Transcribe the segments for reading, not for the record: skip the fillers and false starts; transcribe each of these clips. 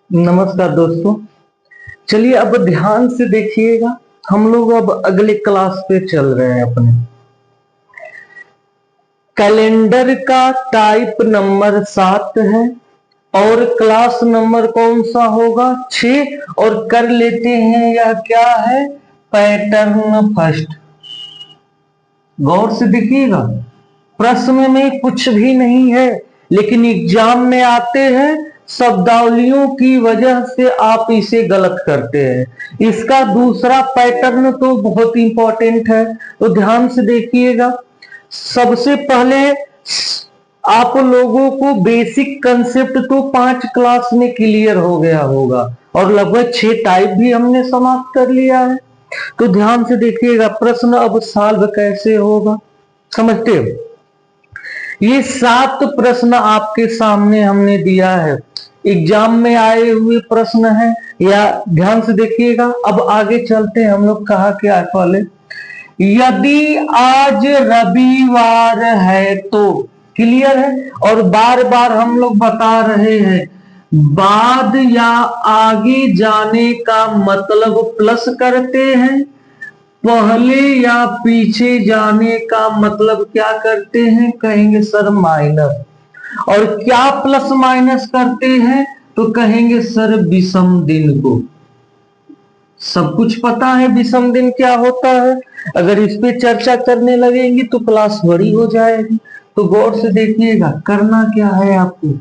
नमस्कार दोस्तों। चलिए अब ध्यान से देखिएगा। हम लोग अब अगले क्लास पे चल रहे हैं। अपने कैलेंडर का टाइप नंबर 7 है और क्लास नंबर कौन सा होगा 6। और कर लेते हैं यह क्या है, पैटर्न फर्स्ट। गौर से देखिएगा, प्रश्न में कुछ भी नहीं है लेकिन एग्जाम में आते हैं, शब्दावलियों की वजह से आप इसे गलत करते हैं। इसका दूसरा पैटर्न तो बहुत इंपॉर्टेंट है, तो ध्यान से देखिएगा। सबसे पहले आप लोगों को बेसिक कंसेप्ट तो 5 क्लास में क्लियर हो गया होगा और लगभग 6 टाइप भी हमने समाप्त कर लिया है। तो ध्यान से देखिएगा, प्रश्न अब सॉल्व कैसे होगा समझते हो। ये 7 प्रश्न आपके सामने हमने दिया है, एग्जाम में आए हुए प्रश्न है या ध्यान से देखिएगा। अब आगे चलते हैं, हम लोग कहा क्या है पहले, यदि आज रविवार है तो क्लियर है। और बार बार हम लोग बता रहे हैं, बाद या आगे जाने का मतलब प्लस करते हैं, पहले या पीछे जाने का मतलब क्या करते हैं, कहेंगे सर माइनस। और क्या प्लस माइनस करते हैं तो कहेंगे सर विषम दिन को। सब कुछ पता है विषम दिन क्या होता है, अगर इस पे चर्चा करने लगेंगे तो क्लास बड़ी हो जाएगी। तो गौर से देखिएगा, करना क्या है आपको,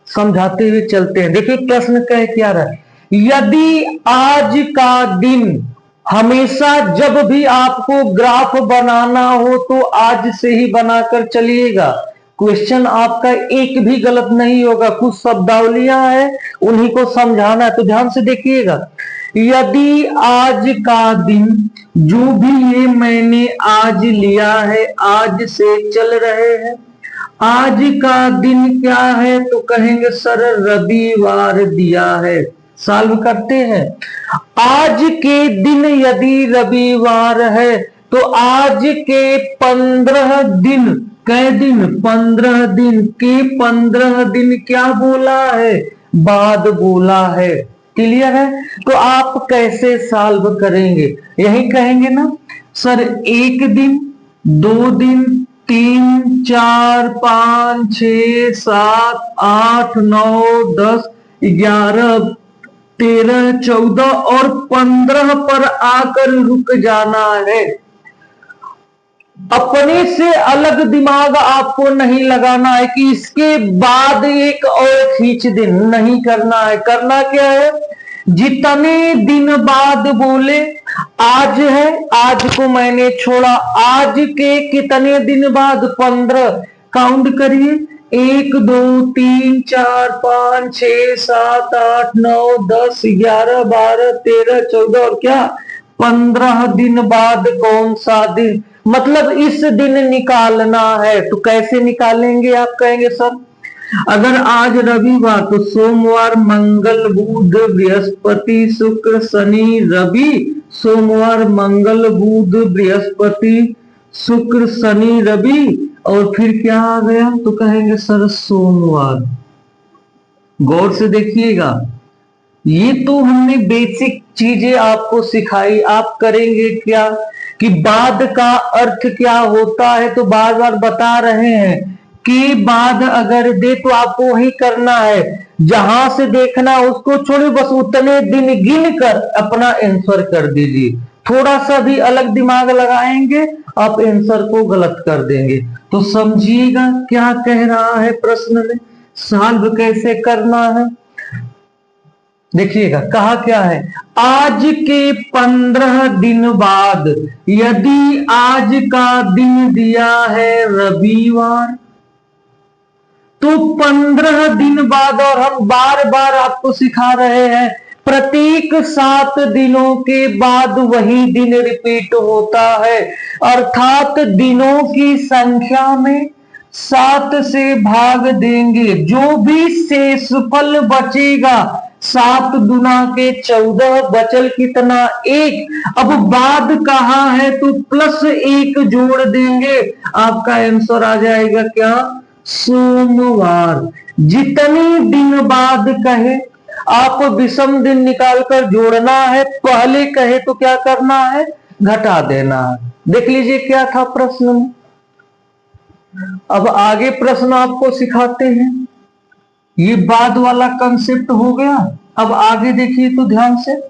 समझाते हुए चलते हैं। देखिए प्रश्न कह क्या रहा है, यदि आज का दिन, हमेशा जब भी आपको ग्राफ बनाना हो तो आज से ही बनाकर चलिएगा। क्वेश्चन आपका एक भी गलत नहीं होगा, कुछ शब्दावलियां हैं उन्हीं को समझाना है। तो ध्यान से देखिएगा, यदि आज का दिन, जो भी ये मैंने आज लिया है, आज से चल रहे हैं, आज का दिन क्या है तो कहेंगे सर रविवार दिया है। सॉल्व करते हैं, आज के दिन यदि रविवार है तो आज के 15 दिन, कै दिन, 15 दिन के 15 दिन क्या बोला है, बाद बोला है। क्लियर है। तो आप कैसे सॉल्व करेंगे, यही कहेंगे ना सर 1 दिन, 2 दिन, 3, 4, 5, 6, 7, 8, 9, 10, 11, 13, 14 और 15 पर आकर रुक जाना है। अपने से अलग दिमाग आपको नहीं लगाना है कि इसके बाद एक और खींच दिन, नहीं करना है। करना क्या है, जितने दिन बाद बोले, आज है, आज को मैंने छोड़ा, आज के कितने दिन बाद, 15। काउंट करिए, 1, 2, 3, 4, 5, 6, 7, 8, 9, 10, 11, 12, 13, 14 और क्या 15 दिन बाद कौन सा दिन, मतलब इस दिन निकालना है। तो कैसे निकालेंगे आप, कहेंगे सर अगर आज रविवार तो सोमवार, मंगल, बुध, बृहस्पति, शुक्र, शनि, रवि। सोमवार, मंगल, बुध, बृहस्पति, शुक्र, शनि, रवि और फिर क्या आ गया तो कहेंगे सर सोमवार। गौर से देखिएगा, ये तो हमने बेसिक चीजें आपको सिखाई। आप करेंगे क्या कि बाद का अर्थ क्या होता है, तो बार बार बता रहे हैं कि बाद अगर दे तो आपको वही करना है, जहां से देखना उसको छोड़िए, बस उतने दिन गिन कर अपना आंसर कर दीजिए। थोड़ा सा भी अलग दिमाग लगाएंगे आप आंसर को गलत कर देंगे। तो समझिएगा क्या कह रहा है प्रश्न में, सॉल्व कैसे करना है। देखिएगा कहा क्या है, आज के 15 दिन बाद, यदि आज का दिन दिया है रविवार तो 15 दिन बाद, और हम बार बार आपको सिखा रहे हैं प्रत्येक 7 दिनों के बाद वही दिन रिपीट होता है, अर्थात दिनों की संख्या में 7 से भाग देंगे, जो भी शेषफल बचेगा 7 गुना के 14, बचल कितना 1। अब बाद कहा है तो +1 जोड़ देंगे, आपका आंसर आ जाएगा क्या सोमवार। जितने दिन बाद कहे आपको विषम दिन निकालकर जोड़ना है, पहले कहे तो क्या करना है, घटा देना है। देख लीजिए क्या था प्रश्न में। अब आगे प्रश्न आपको सिखाते हैं। ये बाद वाला कंसेप्ट हो गया। अब आगे देखिए तो ध्यान से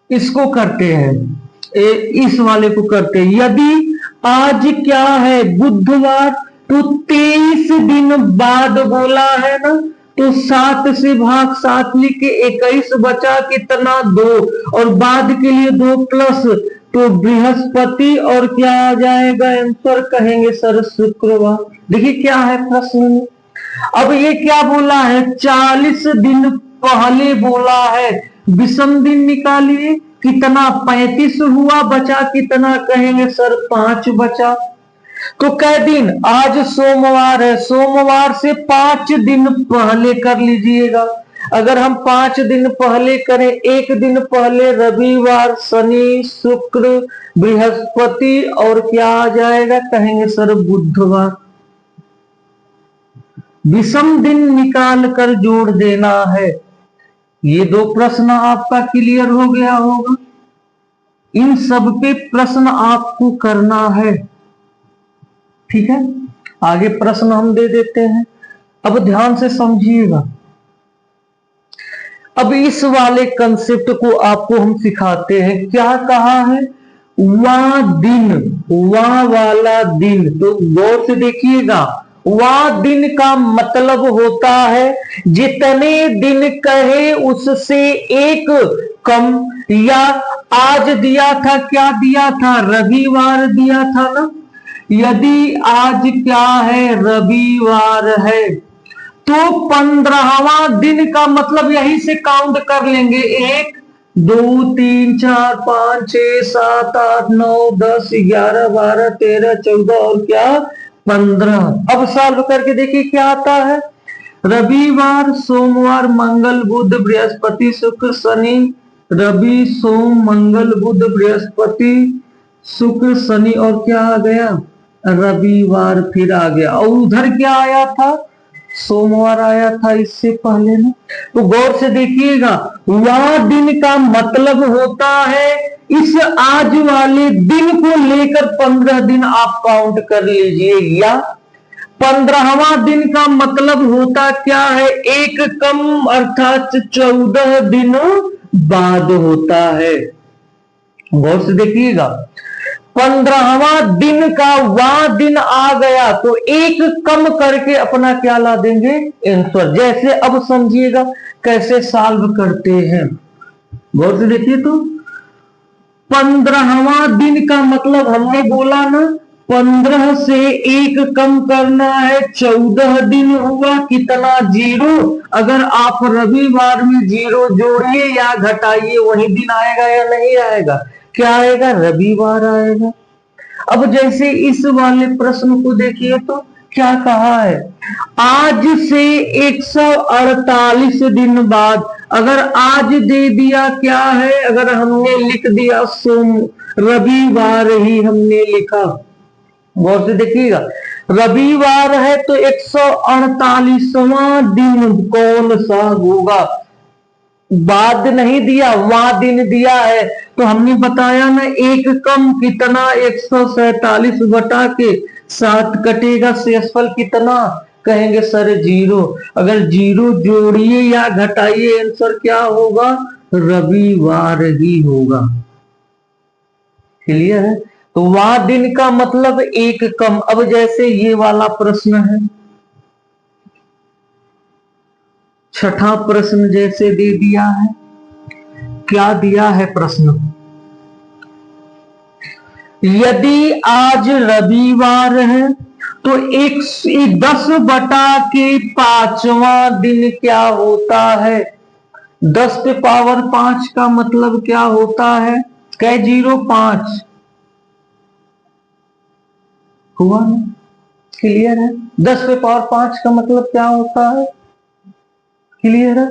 इसको करते हैं, इस वाले को करते हैं। यदि आज क्या है, बुधवार, तो 23 दिन बाद बोला है ना, तो 7 से भाग 7 लिख के 21 बचा कितना, 2, और बाद के लिए 2 प्लस, तो बृहस्पति, और क्या आ जाएगा आंसर, कहेंगे सर शुक्रवार। देखिए क्या है प्रश्न में। अब ये क्या बोला है, 40 दिन पहले बोला है, विषम दिन निकालिए, कितना 35 हुआ, बचा कितना, कहेंगे सर 5 बचा। तो कै दिन, आज सोमवार है, सोमवार से 5 दिन पहले कर लीजिएगा। अगर हम 5 दिन पहले करें, एक दिन पहले रविवार, शनि, शुक्र, बृहस्पति, और क्या आ जाएगा, कहेंगे सर बुधवार। विषम दिन निकाल कर जोड़ देना है। ये 2 प्रश्न आपका क्लियर हो गया होगा। इन सब पे प्रश्न आपको करना है, ठीक है। आगे प्रश्न हम दे देते हैं, अब ध्यान से समझिएगा। अब इस वाले कंसेप्ट को आपको हम सिखाते हैं। क्या कहा है, वा दिन, वा वाला दिन, तो गौर से देखिएगा। वा दिन का मतलब होता है जितने दिन कहे उससे एक कम, या आज दिया था, क्या दिया था, रविवार दिया था ना। यदि आज क्या है, रविवार है, तो 15वां दिन का मतलब यहीं से काउंट कर लेंगे। 1 2 3 4 5 6 7 8 9 10 11 12 13 14 और क्या 15। अब सॉल्व करके देखिए क्या आता है। रविवार, सोमवार, मंगल, बुध, बृहस्पति, शुक्र, शनि, रवि, सोम, मंगल, बुध, बृहस्पति, शुक्र, शनि, और क्या आ गया, रविवार फिर आ गया। और उधर क्या आया था, सोमवार आया था इससे पहले ना। तो गौर से देखिएगा, वह दिन का मतलब होता है इस आज वाले दिन को लेकर 15 दिन आप काउंट कर लीजिए, या 15वां दिन का मतलब होता क्या है, एक कम, अर्थात 14 दिनों बाद होता है। गौर से देखिएगा, 15वां दिन का वह दिन आ गया तो एक कम करके अपना क्या ला देंगे, आंसर। जैसे अब समझिएगा कैसे सॉल्व करते हैं। गौर से देखिए तो 15वां दिन का मतलब हमने बोला ना, 15 से एक कम करना है, 14 दिन हुआ, कितना, 0। अगर आप रविवार में 0 जोड़िए या घटाइए, वही दिन आएगा या नहीं आएगा, क्या आएगा, रविवार आएगा। अब जैसे इस वाले प्रश्न को देखिए तो क्या कहा है, आज से 148 दिन बाद। अगर आज दे दिया क्या है, अगर हमने लिख दिया सोम, रविवार ही हमने लिखा, गौर से देखिएगा, रविवार है तो 148वां दिन कौन सा होगा, बाद नहीं दिया, वहां दिन दिया है। तो हमने बताया ना, एक कम कितना, 147 बटा के 7 कटेगा, शेषफल कितना, कहेंगे सर 0। अगर 0 जोड़िए या घटाइए, आंसर क्या होगा, रविवार ही होगा। क्लियर है। तो वहां दिन का मतलब एक कम। अब जैसे ये वाला प्रश्न है, छठा प्रश्न जैसे दे दिया है, क्या दिया है प्रश्न, यदि आज रविवार है तो 10 बटा के 5वां दिन क्या होता है, 10 पे पावर 5 का मतलब क्या होता है, कै 0 5 हुआ ना। क्लियर है। 10 पे पावर 5 का मतलब क्या होता है, क्लियर है।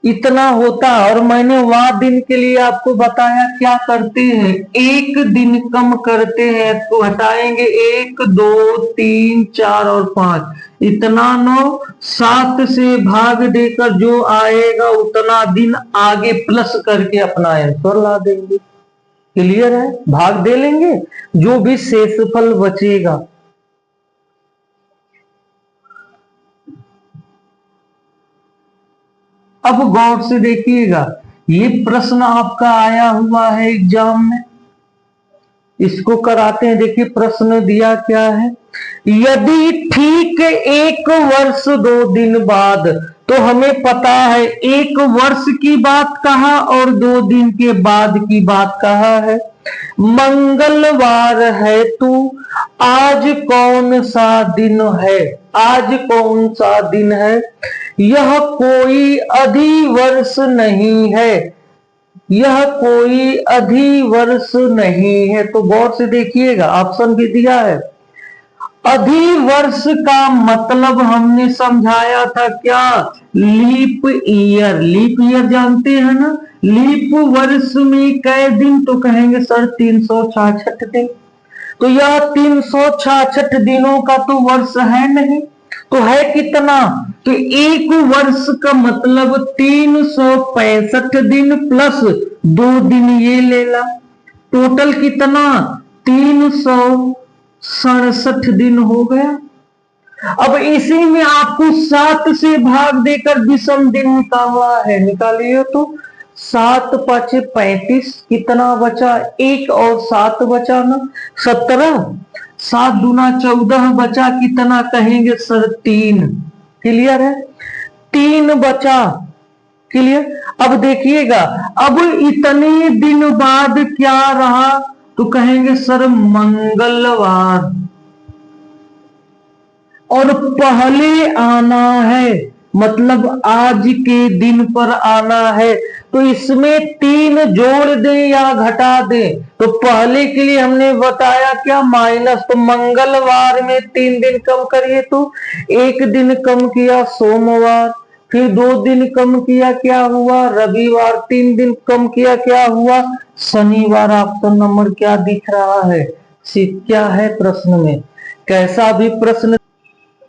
इतना होता। और मैंने वहां दिन के लिए आपको बताया क्या करते हैं, एक दिन कम करते हैं तो हटाएंगे 1 2 3 4 और 5, इतना 9, 7 से भाग देकर जो आएगा उतना दिन आगे प्लस करके अपना आंसर ला देंगे। क्लियर है, भाग दे लेंगे, जो भी शेषफल बचेगा। अब गौर से देखिएगा, ये प्रश्न आपका आया हुआ है एग्जाम में, इसको कराते हैं। देखिए प्रश्न दिया क्या है, यदि ठीक 1 वर्ष 2 दिन बाद, तो हमें पता है 1 वर्ष की बात कहा और 2 दिन के बाद की बात कहा है। मंगलवार है तो आज कौन सा दिन है, आज कौन सा दिन है, यह कोई अधिवर्ष नहीं है, यह कोई अधिवर्ष नहीं है। तो गौर से देखिएगा, ऑप्शन भी दिया है। अधिवर्ष का मतलब हमने समझाया था क्या, लीप ईयर। लीप ईयर जानते हैं ना, लीप वर्ष में कै दिन, तो कहेंगे सर 366 दिन। तो यह 366 दिनों का तो वर्ष है नहीं, तो है कितना, तो 1 वर्ष का मतलब 365 दिन प्लस 2 दिन ये ले ला, टोटल कितना 367 दिन हो गया। अब इसी में आपको 7 से भाग देकर विषम दिन निकालना है, निकालिए। तो 7 5 35, कितना बचा 1 और 7 बचा ना 17, 7 दूना 14 बचा कितना, कहेंगे सर 3। क्लियर है, 3 बचा। क्लियर। अब देखिएगा, अब इतने दिन बाद क्या रहा, तो कहेंगे सर मंगलवार, और पहले आना है, मतलब आज के दिन पर आना है। तो इसमें 3 जोड़ दें या घटा दें, तो पहले के लिए हमने बताया क्या माइनस, तो मंगलवार में 3 दिन कम करिए, तो 1 दिन कम किया सोमवार, फिर 2 दिन कम किया क्या हुआ रविवार, 3 दिन कम किया क्या हुआ शनिवार। ऑप्शन नंबर क्या दिख रहा है, क्या है प्रश्न में, कैसा भी प्रश्न,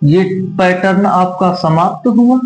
ये पैटर्न आपका समाप्त हुआ।